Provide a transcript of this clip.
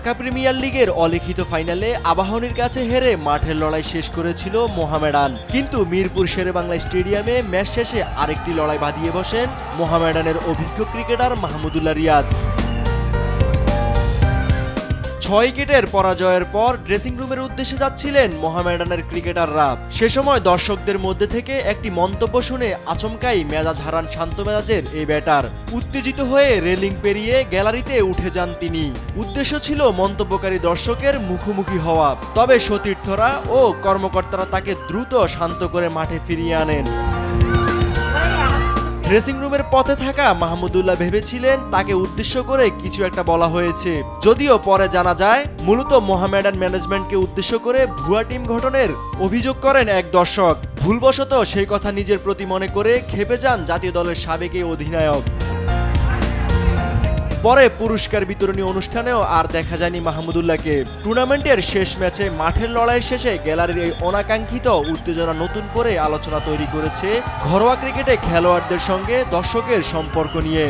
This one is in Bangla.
ঢাকা প্রিমিয়ার লিগের অলিখিত ফাইনালে আবাহনীর কাছে হেরে মাঠের লড়াই শেষ করেছিল মোহামেডান। কিন্তু মিরপুর শেরেবাংলা স্টেডিয়ামে ম্যাচ শেষে আরেকটি লড়াই বাঁধিয়ে বসেন মোহামেডানের অভিজ্ঞ ক্রিকেটার মাহমুদুল্লাহ রিয়াদ। 6 উইকেটের পরাজয়ের পর ড্রেসিং রুমের উদ্দেশ্যে যাচ্ছিলেন মোহামেডানের ক্রিকেটাররা। সে সময় দর্শকদের মধ্যে থেকে একটি মন্তব্য শুনে আচমকাই মেজাজ হারান শান্ত মেজাজের এই ব্যাটার। উত্তেজিত হয়ে রেলিং পেরিয়ে গ্যালারিতে উঠে যান তিনি। উদ্দেশ্য ছিল মন্তব্যকারী দর্শকের মুখোমুখি হওয়া, তবে সতীর্থরা ও কর্মকর্তারা তাকে দ্রুত শান্ত করে মাঠে ফিরিয়ে আনেন। ড্রেসিং রুমের পথে থাকা মাহমুদুল্লাহ ভেবেছিলেন তাকে উদ্দেশ্য করে কিছু একটা বলা হয়েছে, যদিও পরে জানা যায় মূলত মোহামেডান ম্যানেজমেন্টকে উদ্দেশ্য করে ভুয়া টিম গঠনের অভিযোগ করেন এক দর্শক। ভুলবশত সেই কথা নিজের প্রতি মনে করে ক্ষেপে যান জাতীয় দলের সাবেক এই অধিনায়ক। পরে পুরস্কার বিতরণী অনুষ্ঠানেও আর দেখা যায়নি মাহমুদুল্লাহকে। টুর্নামেন্টের শেষ ম্যাচে মাঠের লড়াইয়ের শেষে গ্যালারির এই অনাকাঙ্ক্ষিত উত্তেজনা নতুন করে আলোচনা তৈরি করেছে ঘরোয়া ক্রিকেটে খেলোয়াড়দের সঙ্গে দর্শকের সম্পর্ক নিয়ে।